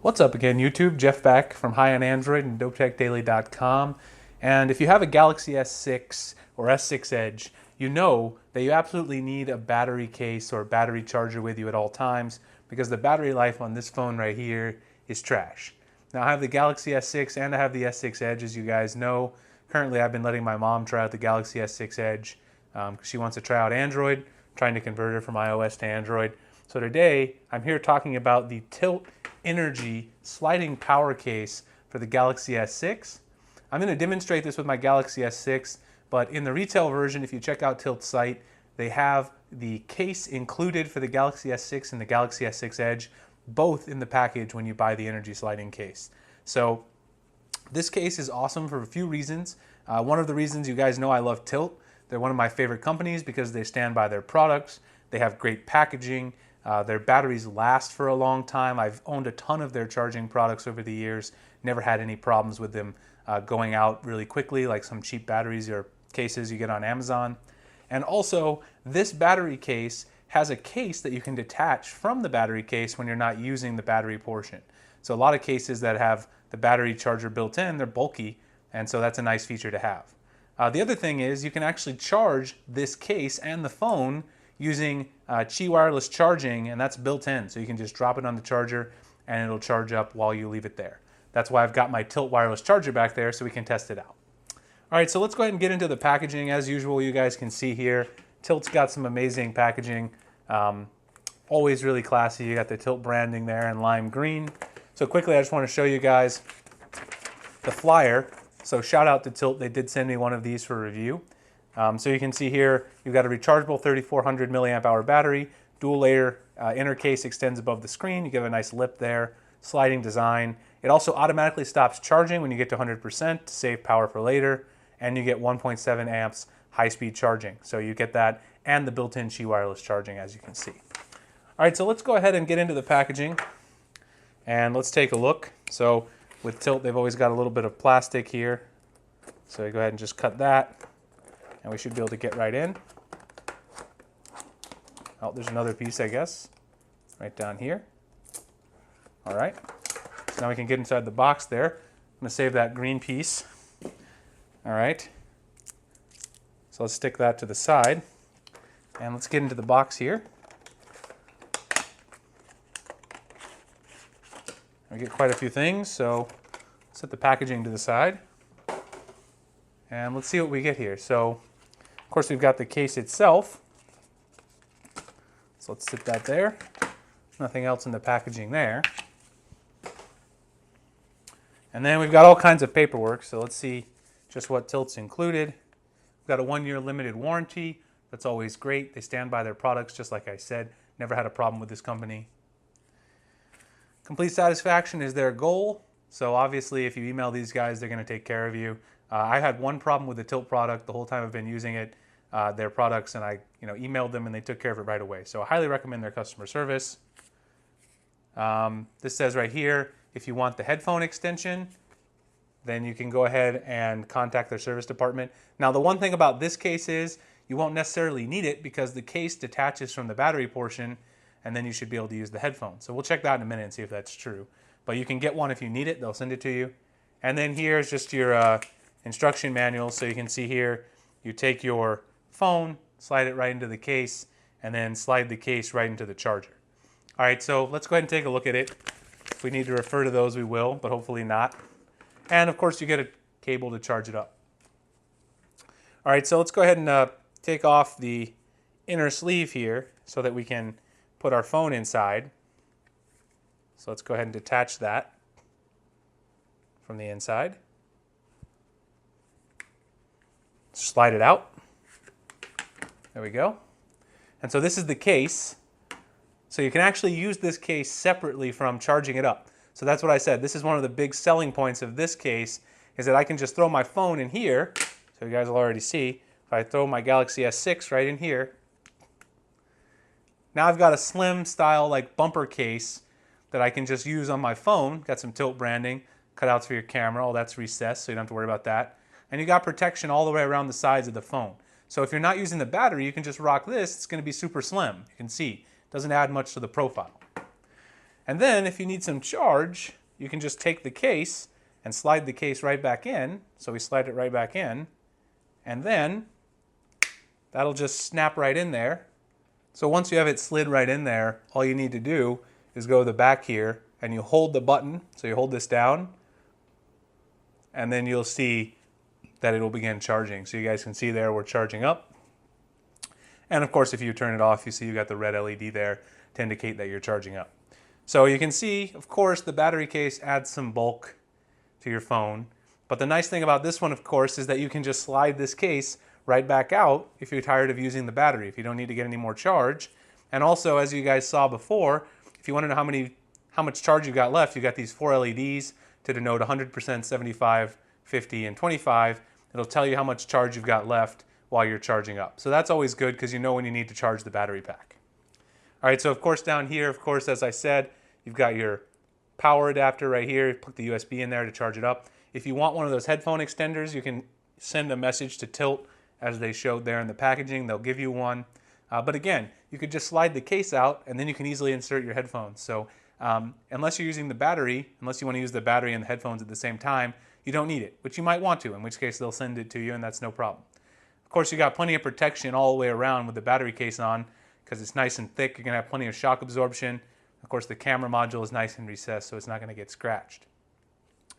What's up again, YouTube? Jeff back from High on Android and DopeTechDaily.com. And if you have a Galaxy S6 or S6 Edge, you know that you absolutely need a battery case or battery charger with you at all times because the battery life on this phone right here is trash. Now I have the Galaxy S6 and I have the S6 Edge, as you guys know. Currently I've been letting my mom try out the Galaxy S6 Edge because she wants to try out Android, trying to convert her from iOS to Android. So today I'm here talking about the TYLT Energi sliding power case for the Galaxy S6. I'm going to demonstrate this with my Galaxy S6, but in the retail version, if you check out TYLT's site, they have the case included for the Galaxy S6 and the Galaxy S6 Edge, both in the package when you buy the Energi sliding case. So this case is awesome for a few reasons. One of the reasons, you guys know I love TYLT. They're one of my favorite companies because they stand by their products. They have great packaging. Their batteries last for a long time. I've owned a ton of their charging products over the years. Never had any problems with them going out really quickly, like some cheap batteries or cases you get on Amazon. And also, this battery case has a case that you can detach from the battery case when you're not using the battery portion. So a lot of cases that have the battery charger built in, they're bulky, and so that's a nice feature to have. The other thing is you can actually charge this case and the phone using Qi wireless charging, and that's built in. So you can just drop it on the charger and it'll charge up while you leave it there. That's why I've got my TYLT wireless charger back there so we can test it out. All right, so let's go ahead and get into the packaging. As usual, you guys can see here, TYLT's got some amazing packaging. Always really classy. You got the TYLT branding there in lime green. So quickly, I just want to show you guys the flyer. So shout out to TYLT. They did send me one of these for review. So you can see here, you've got a rechargeable 3400 milliamp hour battery, dual layer inner case extends above the screen. You get a nice lip there, sliding design. It also automatically stops charging when you get to 100% to save power for later, and you get 1.7 amps high-speed charging. So you get that and the built-in Qi wireless charging, as you can see. All right, so let's go ahead and get into the packaging and let's take a look. So with TYLT, they've always got a little bit of plastic here. So you go ahead and just cut that. And we should be able to get right in. Oh, there's another piece, I guess, right down here. All right, so now we can get inside the box there. I'm gonna save that green piece. All right, so let's stick that to the side. And let's get into the box here. We get quite a few things, so set the packaging to the side. And let's see what we get here. So, of course, we've got the case itself. So let's sit that there. Nothing else in the packaging there. And then we've got all kinds of paperwork. So let's see just what TYLT's included. We've got a 1-year limited warranty. That's always great. They stand by their products, just like I said. Never had a problem with this company. Complete satisfaction is their goal. So obviously, if you email these guys, they're going to take care of you. I had one problem with the TYLT product the whole time I've been using it, their products, and I emailed them and they took care of it right away. So I highly recommend their customer service. This says right here, if you want the headphone extension, then you can go ahead and contact their service department. Now the one thing about this case is you won't necessarily need it because the case detaches from the battery portion and then you should be able to use the headphone. So we'll check that in a minute and see if that's true. But you can get one if you need it, they'll send it to you. And then here's just your instruction manual. So you can see here, you take your phone, slide it right into the case, and then slide the case right into the charger. All right, so let's go ahead and take a look at it. If we need to refer to those, we will, but hopefully not. And of course, you get a cable to charge it up. All right, so let's go ahead and take off the inner sleeve here so that we can put our phone inside. So let's go ahead and detach that from the inside. Slide it out. There we go. And so this is the case. So you can actually use this case separately from charging it up. So that's what I said. This is one of the big selling points of this case is that I can just throw my phone in here. So you guys will already see. If I throw my Galaxy S6 right in here, now I've got a slim style like bumper case that I can just use on my phone. Got some TYLT branding, cutouts for your camera. All that's recessed, so you don't have to worry about that. And you got protection all the way around the sides of the phone. So if you're not using the battery, you can just rock this. It's going to be super slim. You can see, it doesn't add much to the profile. And then if you need some charge, you can just take the case and slide the case right back in. So we slide it right back in, and then that'll just snap right in there. So once you have it slid right in there, all you need to do is go to the back here and you hold the button. So you hold this down, and then you'll see that it'll begin charging. So you guys can see there we're charging up. And of course, if you turn it off, you see you've got the red LED there to indicate that you're charging up. So you can see, of course, the battery case adds some bulk to your phone. But the nice thing about this one, of course, is that you can just slide this case right back out if you're tired of using the battery, if you don't need to get any more charge. And also, as you guys saw before, if you want to know how much charge you got left, you got these 4 LEDs to denote 100%, 75, 50, and 25. It'll tell you how much charge you've got left while you're charging up. So that's always good because you know when you need to charge the battery pack. All right, so of course down here, of course, as I said, you've got your power adapter right here. Put the USB in there to charge it up. If you want one of those headphone extenders, you can send a message to TYLT as they showed there in the packaging. They'll give you one. But again, you could just slide the case out and then you can easily insert your headphones. So unless you're using the battery, unless you want to use the battery and the headphones at the same time, you don't need it, which you might want to, in which case they'll send it to you and that's no problem. Of course, you got plenty of protection all the way around with the battery case on because it's nice and thick. You're going to have plenty of shock absorption. Of course, the camera module is nice and recessed, so it's not going to get scratched.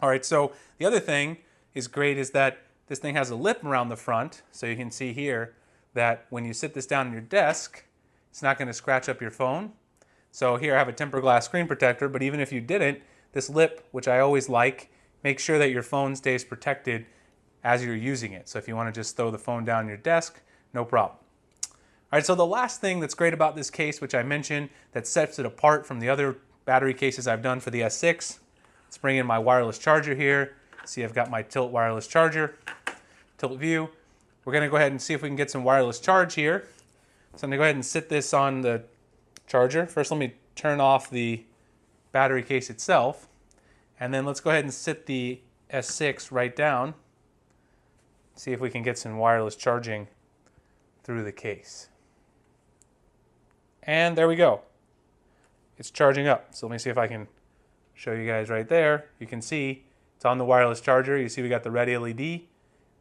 All right, so the other thing is great is that this thing has a lip around the front, so you can see here that when you sit this down on your desk, it's not going to scratch up your phone. So here I have a tempered glass screen protector, but even if you didn't, this lip, which I always like, makes sure that your phone stays protected as you're using it. So if you want to just throw the phone down on your desk, no problem. All right, so the last thing that's great about this case, which I mentioned, that sets it apart from the other battery cases I've done for the S6, let's bring in my wireless charger here. See, I've got my TYLT wireless charger, TYLT View. We're going to go ahead and see if we can get some wireless charge here. So I'm going to go ahead and sit this on the charger. First, let me turn off the battery case itself. And then let's go ahead and sit the S6 right down. See if we can get some wireless charging through the case. And there we go. It's charging up. So let me see if I can show you guys right there. You can see it's on the wireless charger. You see we got the red LED.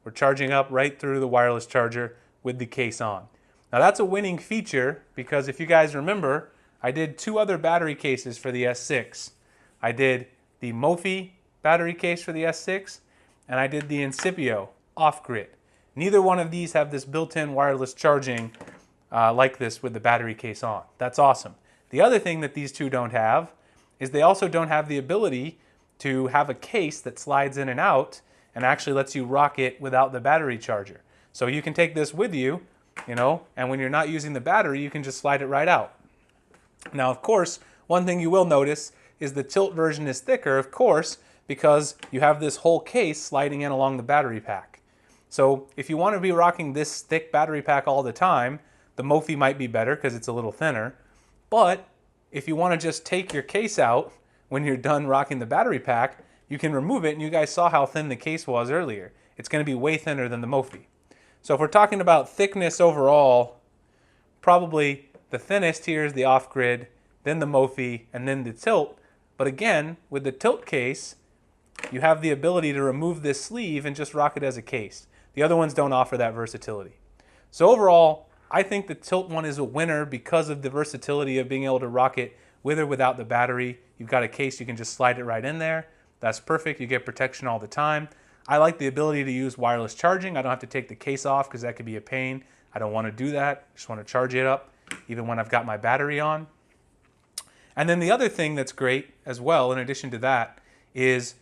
We're charging up right through the wireless charger with the case on. Now that's a winning feature because if you guys remember, I did 2 other battery cases for the S6. I did the Mophie battery case for the S6 and I did the Incipio off-grid. Neither one of these have this built-in wireless charging like this with the battery case on. That's awesome. The other thing that these 2 don't have is they also don't have the ability to have a case that slides in and out and actually lets you rock it without the battery charger. So you can take this with you, and when you're not using the battery, you can just slide it right out. Now, of course, one thing you will notice is the TYLT version is thicker, of course, because you have this whole case sliding in along the battery pack. So if you want to be rocking this thick battery pack all the time, the Mophie might be better because it's a little thinner. But if you want to just take your case out when you're done rocking the battery pack, you can remove it, and you guys saw how thin the case was earlier. It's going to be way thinner than the Mophie. So if we're talking about thickness overall, probably the thinnest here is the off-grid, then the Mophie, and then the TYLT. But again, with the TYLT case, you have the ability to remove this sleeve and just rock it as a case. The other ones don't offer that versatility. So overall, I think the TYLT one is a winner because of the versatility of being able to rock it with or without the battery. You've got a case, you can just slide it right in there. That's perfect. You get protection all the time. I like the ability to use wireless charging. I don't have to take the case off because that could be a pain. I don't want to do that. I just want to charge it up even when I've got my battery on. And then the other thing that's great as well, in addition to that, is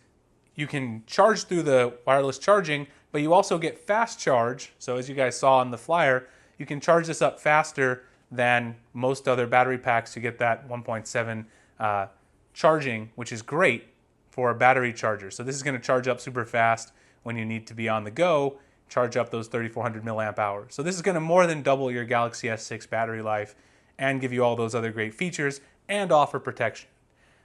you can charge through the wireless charging, but you also get fast charge. So as you guys saw on the flyer, you can charge this up faster than most other battery packs to get that 1.7 charging, which is great for a battery charger. So this is going to charge up super fast when you need to be on the go, charge up those 3,400 milliamp hours. So this is going to more than double your Galaxy S6 battery life and give you all those other great features and offer protection.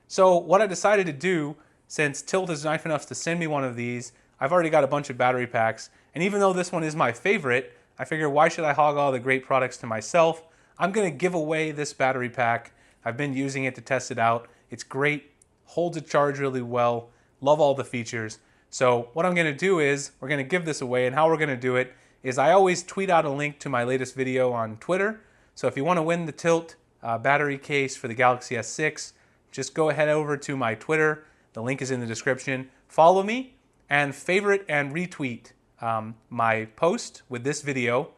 So what I decided to do, since TYLT is nice enough to send me one of these, I've already got a bunch of battery packs, and even though this one is my favorite, I figure why should I hog all the great products to myself? I'm going to give away this battery pack I've been using it to test it out. It's great, holds a charge really well, love all the features. So what I'm going to do is we're going to give this away, and how we're going to do it is I always tweet out a link to my latest video on Twitter. So if you want to win the TYLT battery case for the Galaxy S6, just go ahead over to my Twitter. The link is in the description. Follow me and favorite and retweet my post with this video.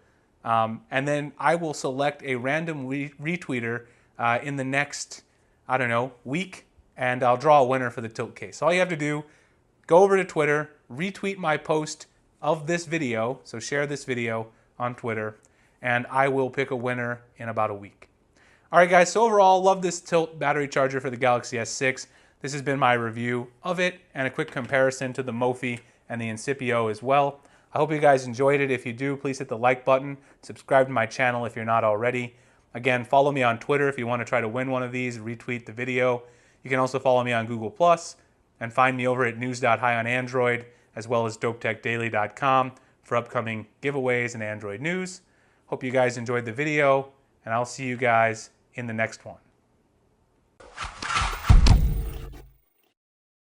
And then I will select a random retweeter in the next, I don't know, week, and I'll draw a winner for the TYLT case. So all you have to do, go over to Twitter, retweet my post of this video, so share this video on Twitter, and I will pick a winner in about a week. All right, guys, so overall, love this TYLT battery charger for the Galaxy S6. This has been my review of it and a quick comparison to the Mophie and the Incipio as well. I hope you guys enjoyed it. If you do, please hit the like button. Subscribe to my channel if you're not already. Again, follow me on Twitter if you want to try to win one of these, retweet the video. You can also follow me on Google+, and find me over at news.highonandroid, as well as dopetechdaily.com for upcoming giveaways and Android news. Hope you guys enjoyed the video, and I'll see you guys in the next one.